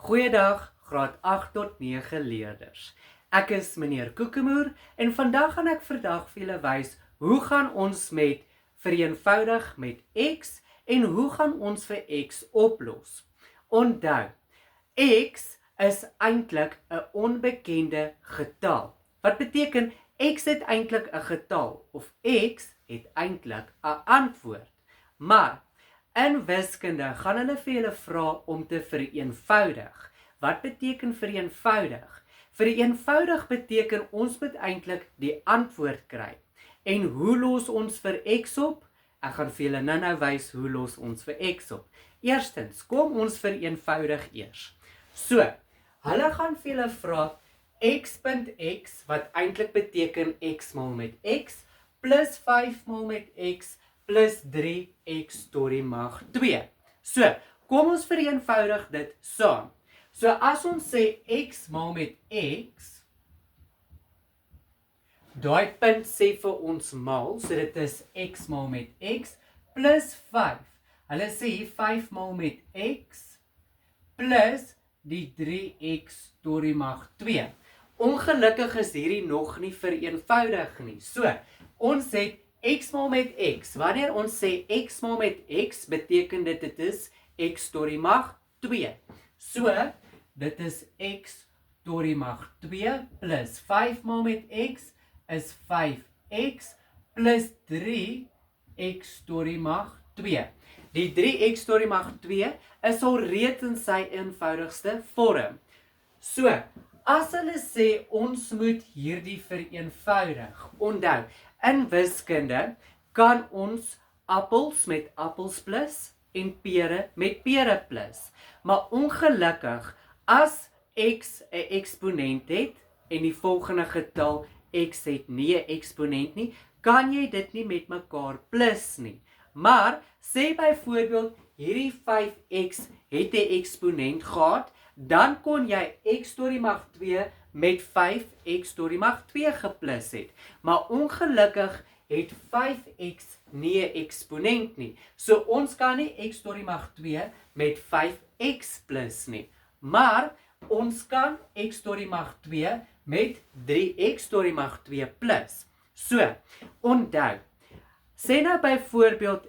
Goeiedag, graad 8 tot 9 leerders. Ek is meneer Koekemoer en vandag gaan ek vandag vir julle wys hoe gaan ons met vereenvoudig met x en hoe gaan ons vir x oplos. Onthou, x is eintlik 'n onbekende getal. Wat beteken x het eintlik 'n getal of x het eintlik 'n antwoord. Maar in wiskunde gaan hulle vir julle vra om te vereenvoudig. Wat beteken vereenvoudig? Vereenvoudig beteken ons moet eintlik die antwoord kry. En hoe los ons vir x op? Ek gaan vir julle nou wys hoe los ons vir x op. Eerstens, kom ons vereenvoudig eers. So, hulle gaan vir julle vra x.x wat eintlik beteken x maal met x plus 5 maal met x plus 3x tot die mag 2. So, kom ons vereenvoudig dit saam. So, as ons sê x maal met x, daai punt sê vir ons maal, so dit is x maal met x plus 5. Hulle sê hier 5 maal met x plus die 3x tot die mag 2. Ongelukkig is hierdie nog nie vereenvoudig nie. So, ons het x maal met x. Wanneer ons sê x maal met x, beteken dit is x tot die mag 2. So, dit is x tot die mag 2 plus 5 maal met x is 5x plus 3x tot die mag 2. Die 3x tot die mag 2 is al reeds in sy eenvoudigste vorm. So, as hulle sê ons moet hierdie vereenvoudig, onthou, in wiskunde kan ons appels met appels plus en pere met pere plus. Maar ongelukkig, as x 'n eksponent het en die volgende getal x het nie 'n eksponent nie, kan jy dit nie met mekaar plus nie. Maar sê byvoorbeeld hierdie 5x het 'n eksponent gehad, dan kon jy x tot die mag 2 met 5x tot die mag 2 geplus het. Maar ongelukkig het 5x nie 'n eksponent nie. So ons kan nie x tot die mag 2 met 5x plus nie. Maar ons kan x tot die mag 2 met 3x tot die mag 2 plus. So, onthou, sê nou byvoorbeeld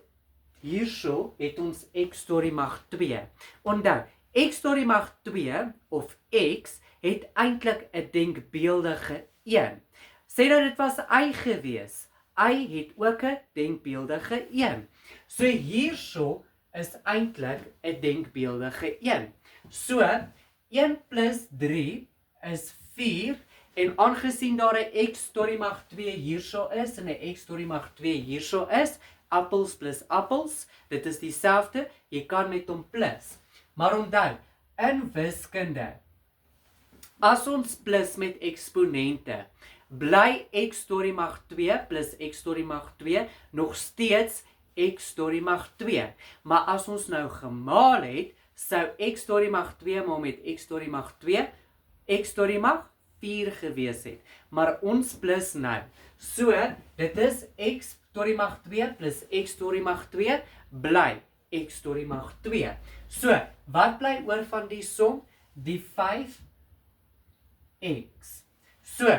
hierso het ons x tot die mag 2. Onthou, x tot die mag 2 of x het eintlik 'n denkbeeldige 1. Sê dat dit was y gewees. Y het ook 'n denkbeeldige 1. So hierso is eintlik 'n denkbeeldige 1. So 1 plus 3 is 4 en aangesien daar 'n x tot die mag 2 hierso is en 'n x tot die mag 2 hierso is, appels plus appels, dit is dieselfde, jy kan met hom plus. Maar onthou, in wiskunde, as ons plus met eksponente, bly x tot die mag 2 plus x tot die mag 2 nog steeds x tot die mag 2. Maar as ons nou gemaal het, sou x tot die mag 2 maal met x tot die mag 2, x tot die mag 4 gewees het. Maar ons plus nou. So, dit is x tot die mag 2 plus x tot die mag 2, bly x tot die mag 2. So, wat bly oor van die som? Die 5x. So,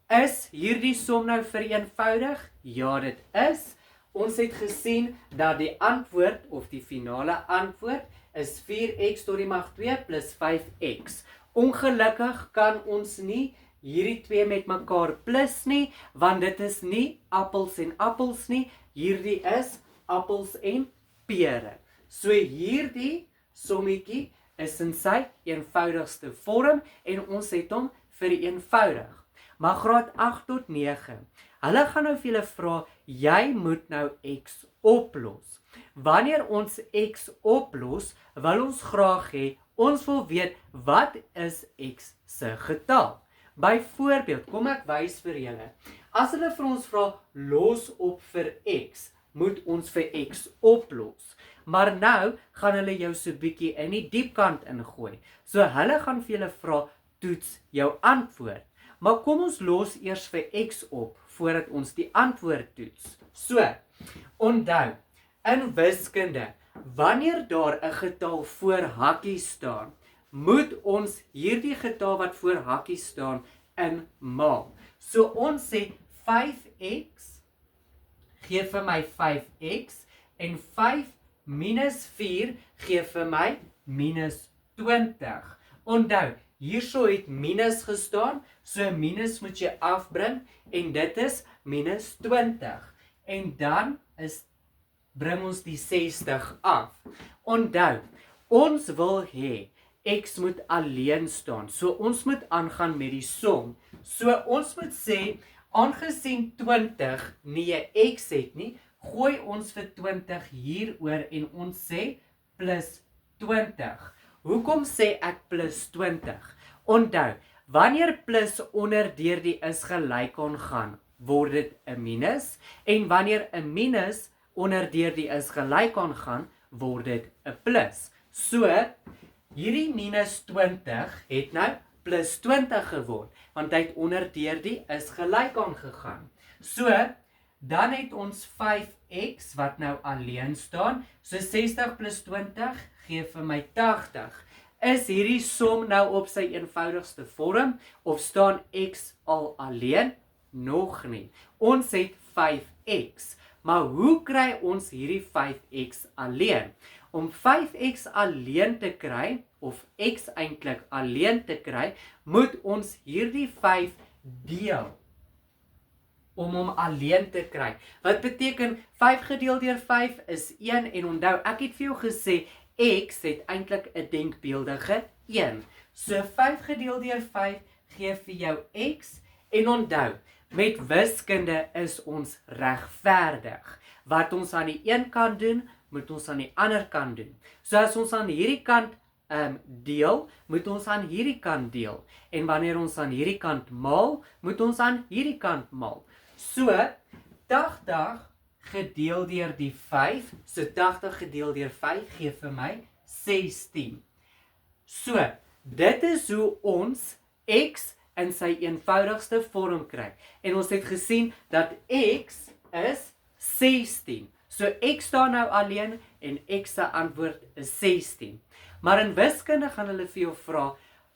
is hierdie som nou vereenvoudig? Ja, dit is. Ons het gesien dat die antwoord, of die finale antwoord, is 4x tot die mag 2 plus 5x. Ongelukkig kan ons nie hierdie twee met mekaar plus nie, want dit is nie appels en appels nie, hierdie is appels en pere. So hierdie sommetjie is in sy eenvoudigste vorm en ons het hom vereenvoudig. Maar graad 8 tot 9, hulle gaan nou vir julle vra, jy moet nou x oplos. Wanneer ons x oplos, wil ons graag hê, ons wil weet, wat is x se getal? Byvoorbeeld, kom ek wys vir julle. As hulle vir ons vra, los op vir x, moet ons vir x oplos. Maar nou gaan hulle jou so bietjie in die diepkant ingooi. So hulle gaan vir julle vra, toets jou antwoord. Maar kom ons los eers vir x op, voordat ons die antwoord toets. So, onthou, in wiskunde, wanneer daar 'n getal voor hakkies staan, moet ons hierdie getal wat voor hakkie staan inmaal. So ons sê 5x gee vir my 5x en 5 minus 4 gee vir my minus 20. Onthou, hierso het minus gestaan, so minus moet jy afbring en dit is minus 20. En dan bring ons die 60 af. Onthou, ons wil hê x moet alleen staan. So ons moet aangaan met die som. So ons moet sê, aangesien 20 nie 'n x het nie, gooi ons vir 20 hieroor en ons sê plus 20. Hoekom sê ek plus 20? Onthou, wanneer plus onder deur die is gelyk aan gaan, word dit 'n minus, en wanneer 'n minus onder deur die is gelyk aan gaan, word dit 'n plus. So, hierdie minus 20 het nou plus 20 geword, want hy het onder deur die is gelyk aan gegaan. So, dan het ons 5x wat nou alleen staan, so 60 plus 20 gee vir my 80. Is hierdie som nou op sy eenvoudigste vorm, of staan x al alleen? Nog nie. Ons het 5x, maar hoe kry ons hierdie 5x alleen? Om 5x alleen te kry, of x eintlik alleen te kry, moet ons hierdie 5 deel om hom alleen te kry. Wat beteken 5 gedeel deur 5 is 1, en onthou, ek het vir jou gesê, x het eintlik 'n denkbeeldige 1. So 5 gedeel deur 5 gee vir jou x, en onthou, met wiskunde is ons regverdig. Wat ons aan die een kant doen, moet ons aan die ander kant doen. So as ons aan hierdie kant deel, moet ons aan hierdie kant deel. En wanneer ons aan hierdie kant maal, moet ons aan hierdie kant maal. So, 80 gedeel deur die 5, so 80 gedeel deur 5 gee vir my 16. So, dit is hoe ons x in sy eenvoudigste vorm kry. En ons het gesien dat x is 16. So x staan nou alleen en x se antwoord is 16. Maar in wiskunde gaan hulle vir jou vra,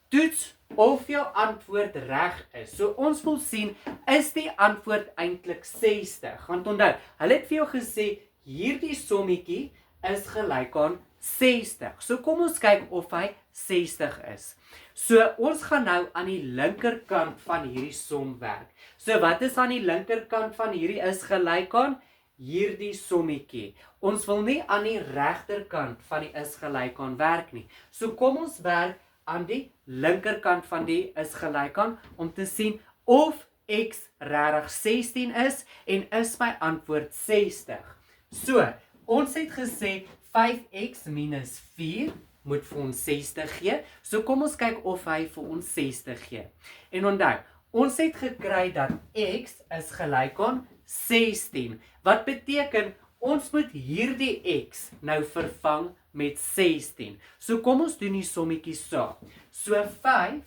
toets of jou antwoord reg is. So ons wil sien, is die antwoord eintlik 60? Want onthou, hulle het vir jou gesê, hierdie sommetjie is gelyk aan 60. So kom ons kyk of hy 60 is. So ons gaan nou aan die linkerkant van hierdie som werk. So wat is aan die linkerkant van hierdie is gelyk aan? Hierdie sommetjie. Ons wil nie aan die regterkant van die is gelyk aan werk nie. So kom ons werk aan die linkerkant van die is gelyk aan, om te sien of x regtig 16 is, en is my antwoord 60. So, ons het gesê 5x minus 4 moet vir ons 60 gee. So kom ons kyk of hy vir ons 60 gee. En onthou, ons het gekry dat x is gelyk aan 16. Wat beteken, ons moet hierdie x nou vervang met 16. So kom ons doen die sommetjies saam. So 5,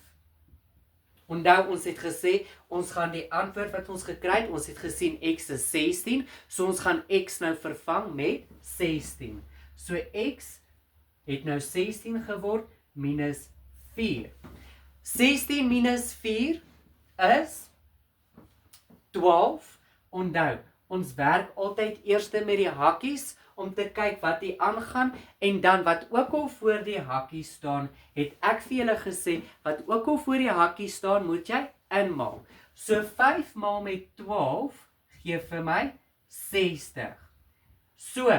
onthou ons het gesê, ons gaan die antwoord wat ons gekry het, ons het gesien x is 16, so ons gaan x nou vervang met 16. So x het nou 16 geword minus 4. 16 minus 4 is 12. Onthou, ons werk altyd eers met die hakkies om te kyk wat hier aangaan, en dan wat ook al voor die hakkie staan, het ek vir julle gesê, wat ook al voor die hakkie staan, moet jy inmaal. So 5 maal met 12 gee vir my 60. So,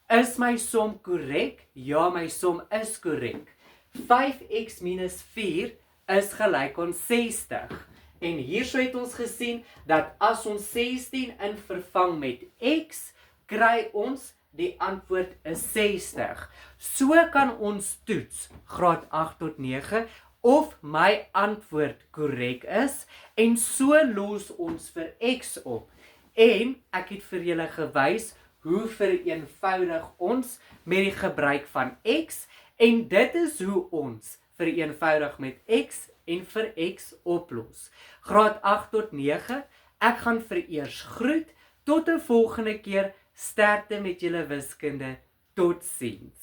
is my som korrek? Ja, my som is korrek. 5x minus 4 is gelyk aan 60. En hierso het ons gesien dat as ons 16 in vervang met x, kry ons die antwoord is 60. So kan ons toets, graad 8 tot 9, of my antwoord korrek is, en so los ons vir x op. En ek het vir julle gewys hoe vereenvoudig ons met die gebruik van x, en dit is hoe ons vereenvoudig met x en vir x oplos. Graad 8 tot 9, ek gaan vereers groet, tot 'n volgende keer, sterkte met julle wiskunde, totsiens.